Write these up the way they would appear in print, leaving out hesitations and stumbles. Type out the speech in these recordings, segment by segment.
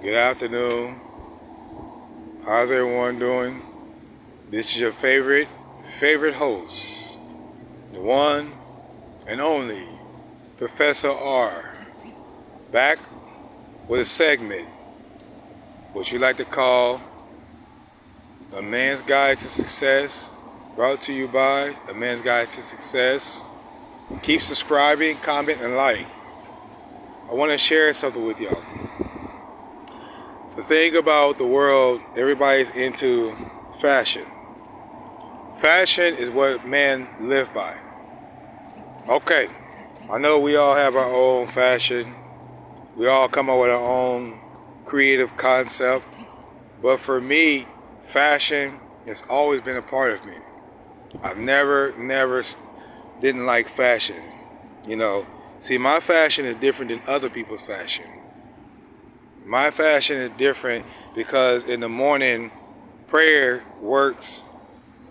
Good afternoon. How's everyone doing? This is your favorite host, the one and only Professor R, back with a segment, what you like to call A Man's Guide to Success, brought to you by A Man's Guide to Success. Keep subscribing, comment, and like. I want to share something with y'all. The thing about the world, everybody's into fashion. Fashion is what men live by. Okay, I know we all have our own fashion. We all come up with our own creative concept. But for me, fashion has always been a part of me. I've never didn't like fashion. See, my fashion is different than other people's fashion. My fashion is different because in the morning, prayer works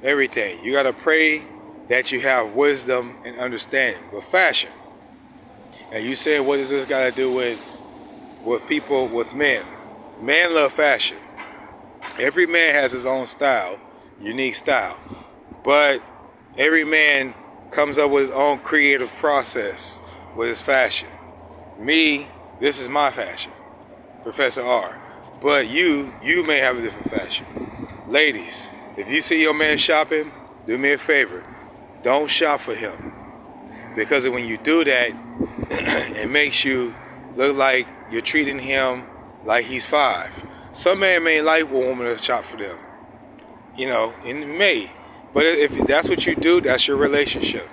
everything. You got to pray that you have wisdom and understanding. But fashion, and you say, what does this got to do with people, with men? Men love fashion. Every man has his own style, unique style. But every man comes up with his own creative process with his fashion. Me, this is my fashion. Professor R. But you may have a different fashion. Ladies, if you see your man shopping, do me a favor. Don't shop for him. Because when you do that, it makes you look like you're treating him like he's 5. Some man may like a woman to shop for them. And it may. But if that's what you do, that's your relationship.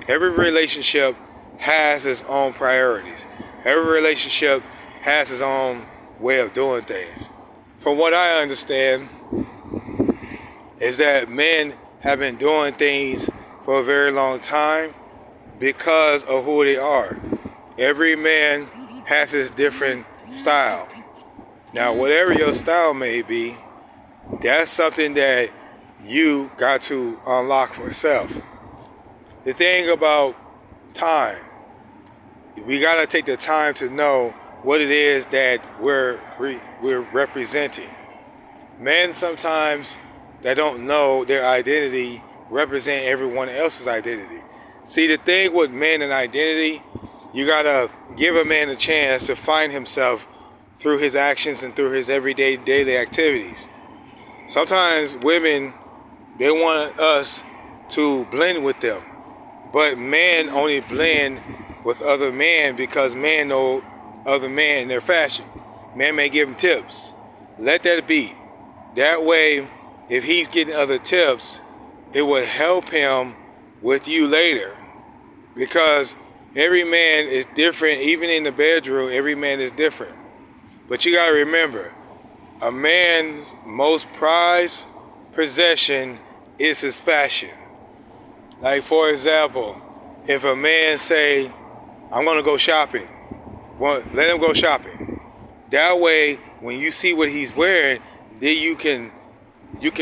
Every relationship has its own priorities. Every relationship has its own way of doing things. From what I understand, is that men have been doing things for a very long time because of who they are. Every man has his different style. Now, whatever your style may be, that's something that you got to unlock for yourself. The thing about time, we got to take the time to know what it is that we're representing. Men sometimes that don't know their identity represent everyone else's identity. See, the thing with men and identity, you gotta give a man a chance to find himself through his actions and through his everyday daily activities. Sometimes women, they want us to blend with them, but men only blend with other men because men know other men in their fashion. Men may give him tips. Let that be. That way, if he's getting other tips, it will help him with you later. Because every man is different. Even in the bedroom, every man is different. But you got to remember, a man's most prized possession is his fashion. Like, for example, if a man say, I'm going to go shopping, well, let him go shopping. That way, when you see what he's wearing, then you can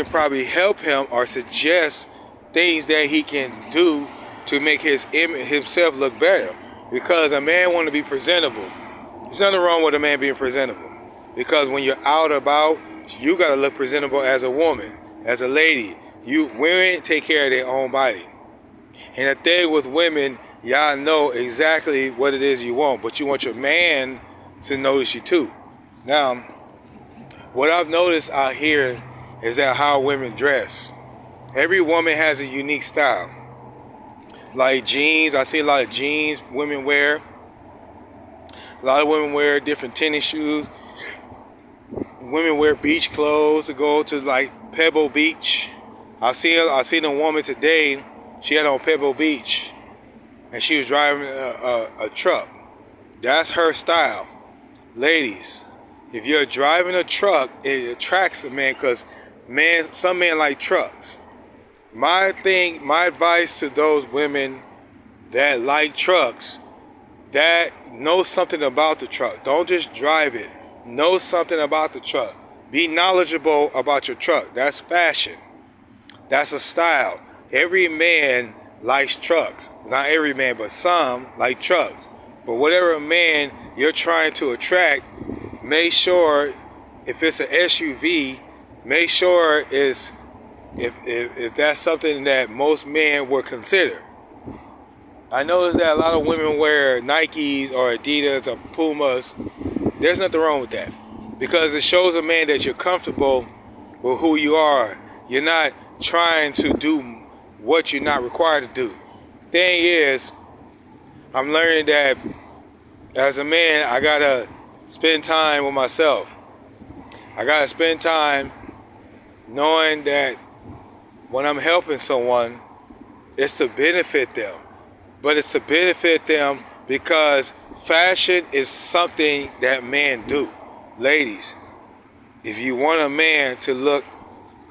probably help him or suggest things that he can do to make himself look better. Because a man want to be presentable. There's nothing wrong with a man being presentable. Because when you're out about, you got to look presentable as a woman, as a lady. Women take care of their own body. And the thing with women, y'all know exactly what it is you want, but you want your man to notice you too. Now, what I've noticed out here is that how women dress. Every woman has a unique style. Like jeans, I see a lot of jeans women wear. A lot of women wear different tennis shoes. Women wear beach clothes to go to like Pebble Beach. I seen a woman today, she had on Pebble Beach, and she was driving a truck. That's her style. Ladies, if you're driving a truck, it attracts a man because some men like trucks. My advice to those women that like trucks, that know something about the truck. Don't just drive it. Know something about the truck. Be knowledgeable about your truck. That's fashion. That's a style. Every man likes trucks. Not every man, but some like trucks. But whatever man you're trying to attract, make sure if it's an SUV, make sure it's if that's something that most men would consider. I notice that a lot of women wear Nikes or Adidas or Pumas. There's nothing wrong with that, because it shows a man that you're comfortable with who you are. You're not trying to do what you're not required to do. Thing is, I'm learning that as a man, I gotta spend time with myself. I gotta spend time knowing that when I'm helping someone, it's to benefit them. But it's to benefit them because fashion is something that men do. Ladies, if you want a man to look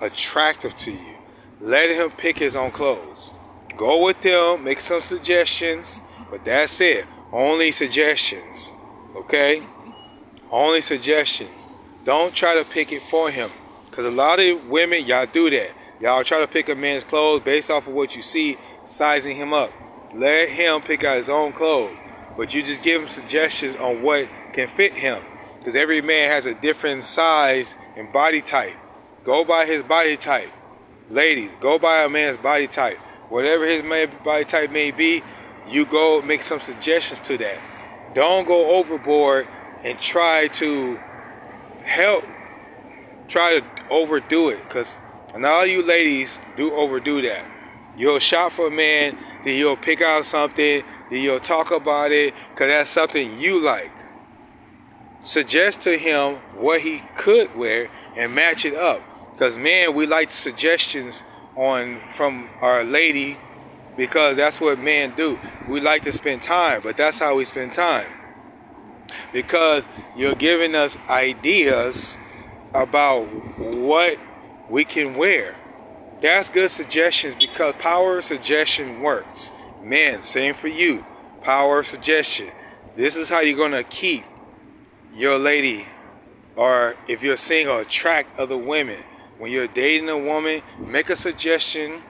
attractive to you, let him pick his own clothes. Go with them, make some suggestions, but that's it. Only suggestions, okay? Only suggestions. Don't try to pick it for him, because a lot of women, y'all do that. Y'all try to pick a man's clothes based off of what you see, sizing him up. Let him pick out his own clothes, but you just give him suggestions on what can fit him, because every man has a different size and body type. Go by his body type. Ladies, go by a man's body type. Whatever his body type may be, you go make some suggestions to that. Don't go overboard and try to overdo it, because and all you ladies do overdo that. You'll shop for a man, then you'll pick out something, then you'll talk about it, because that's something you like. Suggest to him what he could wear and match it up. Because men, we like suggestions from our lady, because that's what men do. We like to spend time, but that's how we spend time. Because you're giving us ideas about what we can wear. That's good suggestions, because power of suggestion works. Men, same for you. Power of suggestion. This is how you're going to keep your lady, or if you're single, attract other women. When you're dating a woman, make a suggestion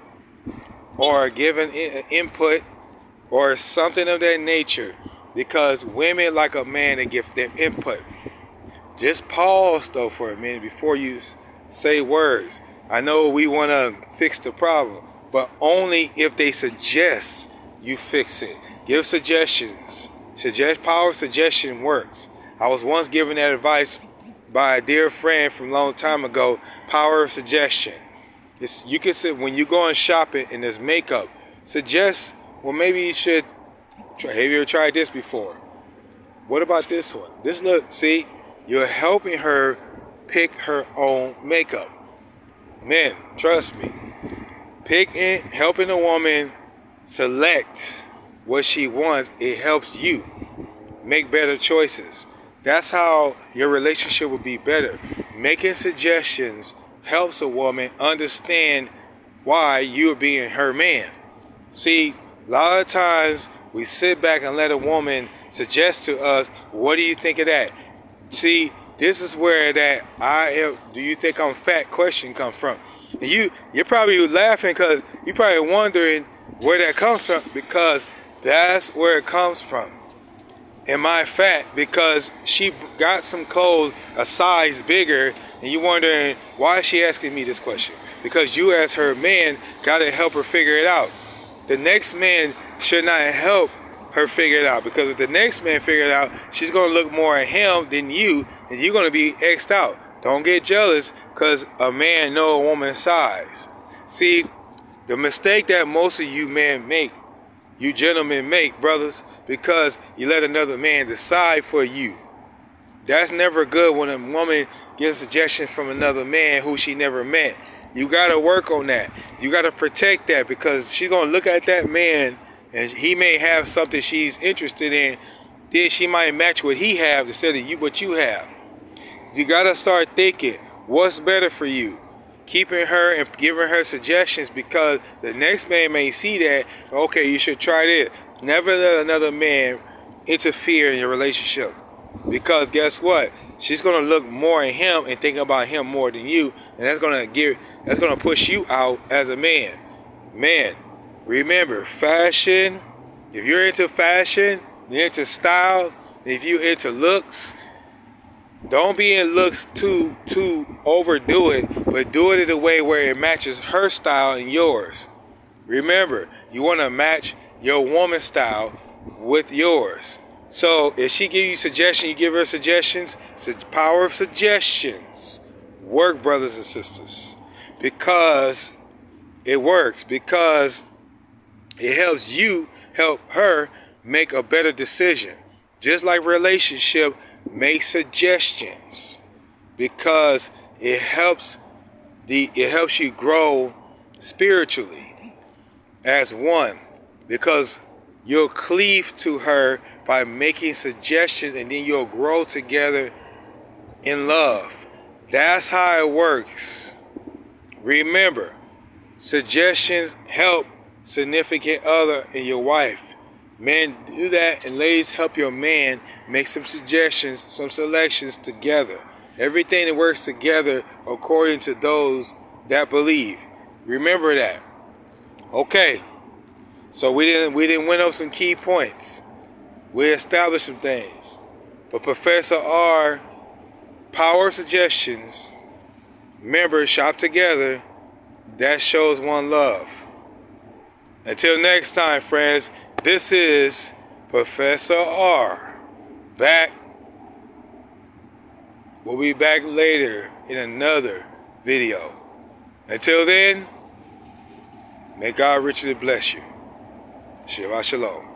or give an input or something of that nature, because women like a man to give their input. Just pause though for a minute before you say words. I know we want to fix the problem, but only if they suggest you fix it. Give suggestions. Power of suggestion works. I was once given that advice by a dear friend from a long time ago. Power of suggestion. You can say when you go shopping and there's makeup, suggest, well, maybe you should try. Have you ever tried this before? What about this one? This look, see, you're helping her pick her own makeup. Men, trust me. Helping a woman select what she wants, it helps you make better choices. That's how your relationship will be better. Making suggestions helps a woman understand why you're being her man. See, a lot of times we sit back and let a woman suggest to us, what do you think of that? See, this is where that do you think I'm fat question comes from. And you're probably laughing because you're probably wondering where that comes from, because that's where it comes from. Am I fat because she got some clothes a size bigger, and you wondering why is she asking me this question? Because you as her man got to help her figure it out. The next man should not help her figure it out, because if the next man figure it out, she's going to look more at him than you, and you're going to be X'd out. Don't get jealous because a man know a woman's size. See, the mistake that most of you men make, you gentlemen make, brothers, because you let another man decide for you. That's never good when a woman gets suggestions from another man who she never met. You got to work on that. You got to protect that, because she's going to look at that man and he may have something she's interested in. Then she might match what he have instead of what you have. You got to start thinking, what's better for you? Keeping her and giving her suggestions, because the next man may see that, okay, you should try this. Never let another man interfere in your relationship, because guess what? She's going to look more at him and think about him more than you, and that's going to push you out as a man. Man, remember, fashion, if you're into fashion, you're into style, if you're into looks, Don't be in looks to overdo it, but do it in a way where it matches her style and yours. Remember, you want to match your woman's style with yours. So if she gives you suggestions, you give her suggestions. It's the power of suggestions. Work, brothers and sisters. Because it works. Because it helps you help her make a better decision. Just like relationship, make suggestions. Because it helps you grow spiritually as one. Because you'll cleave to her by making suggestions, and then you'll grow together in love. That's how it works. Remember, suggestions help significant other and your wife. Men, do that, and ladies, help your man make some suggestions, some selections together. Everything that works together according to those that believe. Remember that. Okay. So we didn't win over some key points. We established some things. But Professor R, power of suggestions, members shop together, that shows one love. Until next time, friends, this is Professor R. Back. We'll be back later in another video. Until then, may God richly bless you. Shabbat Shalom.